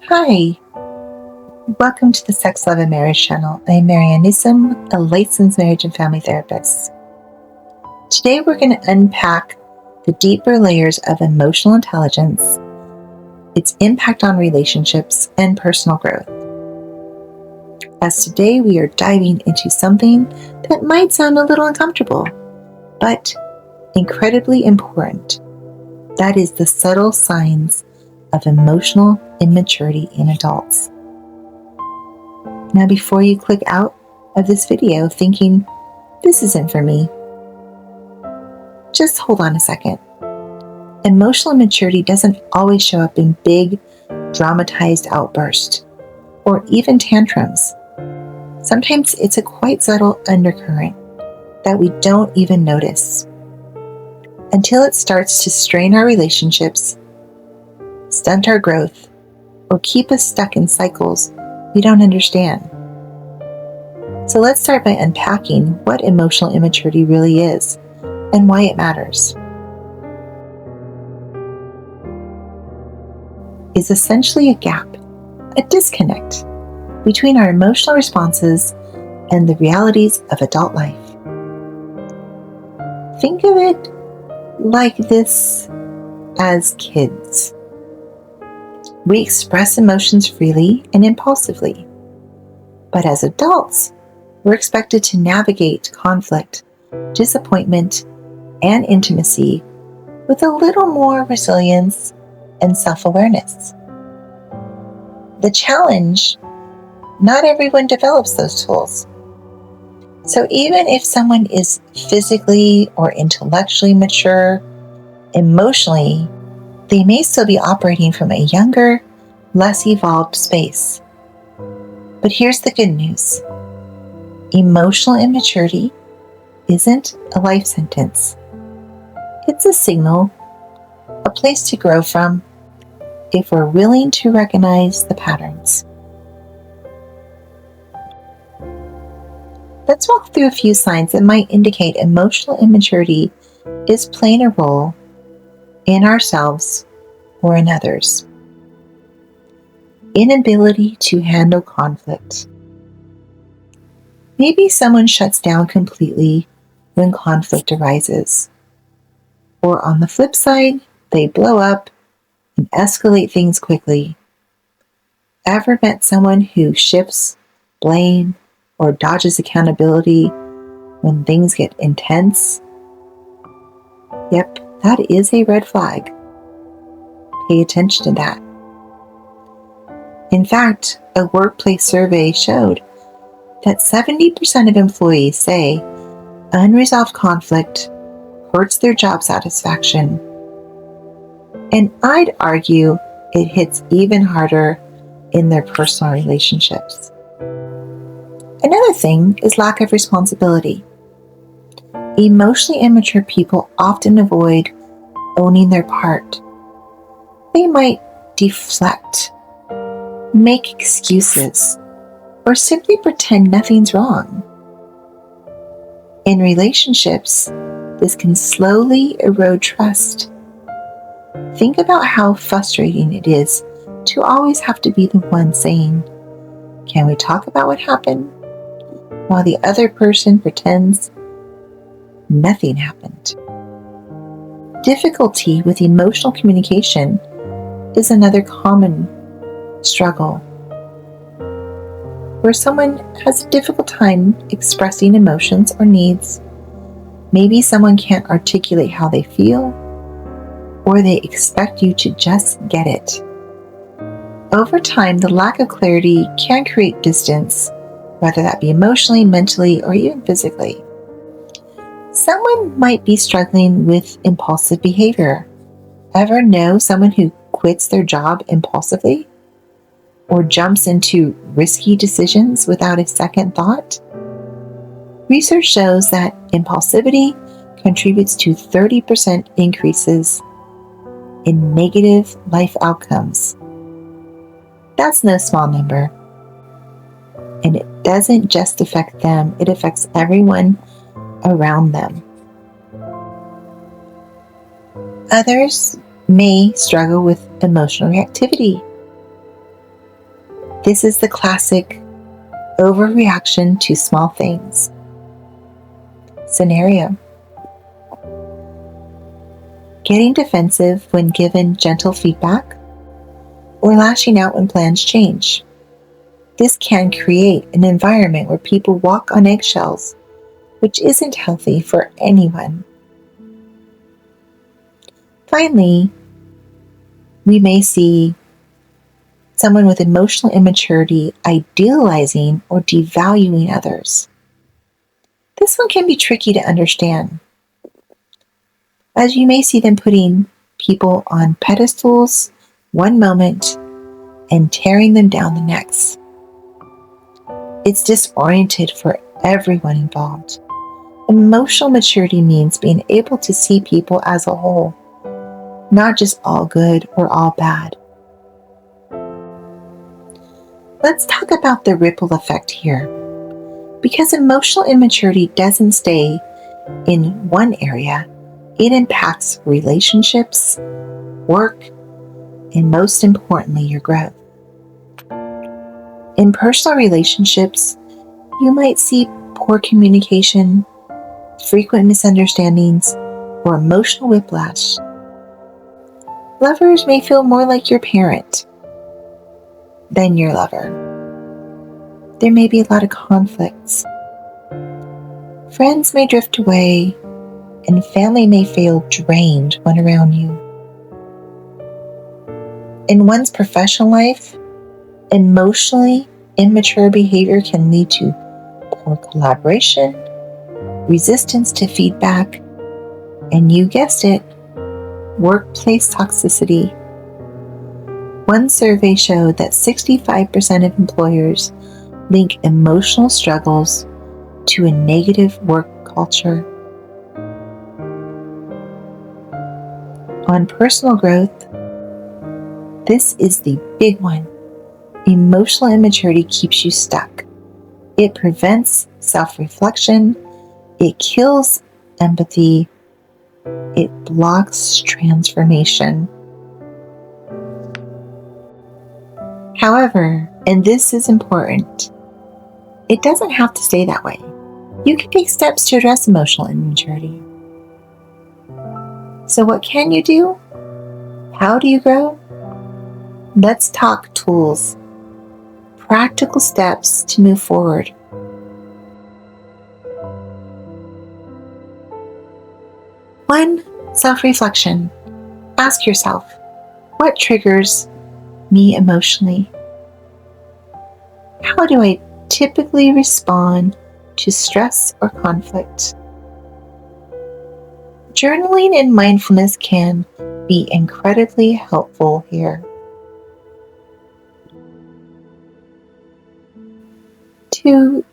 Hi, welcome to the Sex, Love, and Marriage channel. I'm Marianne Newsom, a licensed marriage and family therapist. Today we're going to unpack the deeper layers of emotional intelligence, its impact on relationships, and personal growth. As today we are diving into something that might sound a little uncomfortable, but incredibly important. That is the subtle signs of emotional immaturity in adults. Now, before you click out of this video thinking, this isn't for me, just hold on a second. Emotional immaturity doesn't always show up in big, dramatized outbursts or even tantrums. Sometimes it's a quite subtle undercurrent that we don't even notice until it starts to strain our relationships, stunt our growth, or keep us stuck in cycles we don't understand. So let's start by unpacking what emotional immaturity really is and why it matters. It's essentially a gap, a disconnect between our emotional responses and the realities of adult life. Think of it like this as kids. We express emotions freely and impulsively, but as adults, we're expected to navigate conflict, disappointment, and intimacy with a little more resilience and self-awareness. The challenge, not everyone develops those tools. So even if someone is physically or intellectually mature, emotionally, they may still be operating from a younger, less evolved space. But here's the good news. Emotional immaturity isn't a life sentence. It's a signal, a place to grow from, if we're willing to recognize the patterns. Let's walk through a few signs that might indicate emotional immaturity is playing a role in ourselves or in others. Inability to handle conflict. Maybe someone shuts down completely when conflict arises. Or on the flip side, they blow up and escalate things quickly. Ever met someone who shifts blame or dodges accountability when things get intense? Yep, that is a red flag. Pay attention to that. In fact, a workplace survey showed that 70% of employees say unresolved conflict hurts their job satisfaction. And I'd argue it hits even harder in their personal relationships. Another thing is lack of responsibility. Emotionally immature people often avoid owning their part. They might deflect, make excuses, or simply pretend nothing's wrong. In relationships, this can slowly erode trust. Think about how frustrating it is to always have to be the one saying, "Can we talk about what happened?" while the other person pretends nothing happened. Difficulty with emotional communication is another common struggle, where someone has a difficult time expressing emotions or needs. Maybe someone can't articulate how they feel, or they expect you to just get it. Over time, the lack of clarity can create distance, whether that be emotionally, mentally, or even physically. Someone might be struggling with impulsive behavior. Ever know someone who quits their job impulsively? Or jumps into risky decisions without a second thought? Research shows that impulsivity contributes to 30% increases in negative life outcomes. That's no small number. And it doesn't just affect them, it affects everyone around them. Others may struggle with emotional reactivity. This is the classic overreaction to small things. Scenario: getting defensive when given gentle feedback, or lashing out when plans change. This can create an environment where people walk on eggshells, which isn't healthy for anyone. Finally, we may see someone with emotional immaturity idealizing or devaluing others. This one can be tricky to understand, as you may see them putting people on pedestals one moment and tearing them down the next. It's disoriented for everyone involved. Emotional maturity means being able to see people as a whole, not just all good or all bad. Let's talk about the ripple effect here, because emotional immaturity doesn't stay in one area. It impacts relationships, work, and most importantly, your growth. In personal relationships, you might see poor communication, frequent misunderstandings, or emotional whiplash. Lovers may feel more like your parent than your lover. There may be a lot of conflicts. Friends may drift away, and family may feel drained when around you. In one's professional life, emotionally immature behavior can lead to poor collaboration, resistance to feedback, and you guessed it, workplace toxicity. One survey showed that 65% of employers link emotional struggles to a negative work culture. On personal growth, this is the big one. Emotional immaturity keeps you stuck. It prevents self-reflection. It kills empathy. It blocks transformation. However, and this is important, it doesn't have to stay that way. You can take steps to address emotional immaturity. So what can you do? How do you grow? Let's talk tools, practical steps to move forward. 1. Self-reflection. Ask yourself, what triggers me emotionally? How do I typically respond to stress or conflict? Journaling and mindfulness can be incredibly helpful here. 2.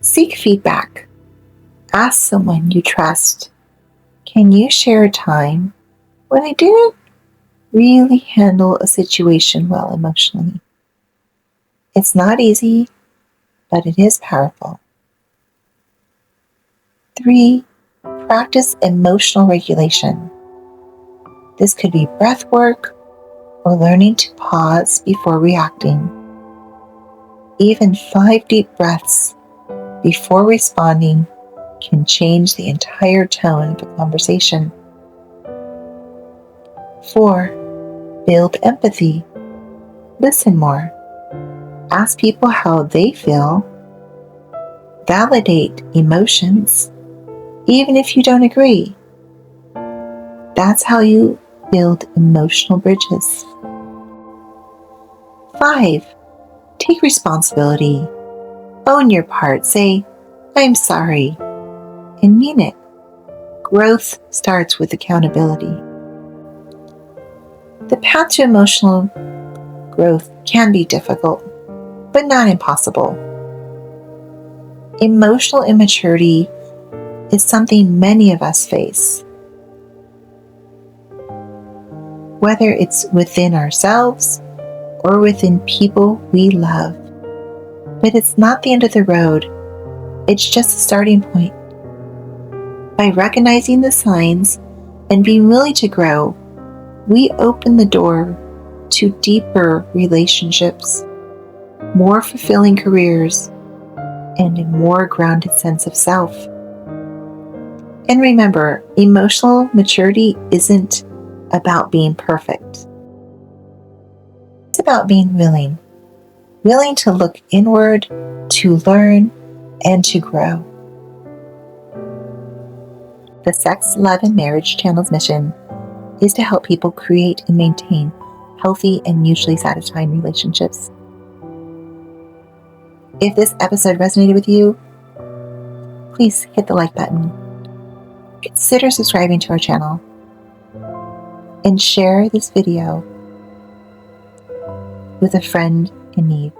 Seek feedback. Ask someone you trust. Can you share a time when I didn't really handle a situation well emotionally? It's not easy, but it is powerful. 3. Practice emotional regulation. This could be breath work or learning to pause before reacting. Even 5 deep breaths before responding can change the entire tone of a conversation. 4. Build empathy. Listen more. Ask people how they feel. Validate emotions, even if you don't agree. That's how you build emotional bridges. 5. Take responsibility. Own your part. Say, I'm sorry, and mean it. Growth starts with accountability. The path to emotional growth can be difficult, but not impossible. Emotional immaturity is something many of us face. Whether it's within ourselves or within people we love. But it's not the end of the road. It's just a starting point. By recognizing the signs and being willing to grow, we open the door to deeper relationships, more fulfilling careers, and a more grounded sense of self. And remember, emotional maturity isn't about being perfect. It's about being willing to look inward, to learn, and to grow. The Sex, Love, and Marriage channel's mission is to help people create and maintain healthy and mutually satisfying relationships. If this episode resonated with you, please hit the like button. Consider subscribing to our channel and share this video with a friend in need.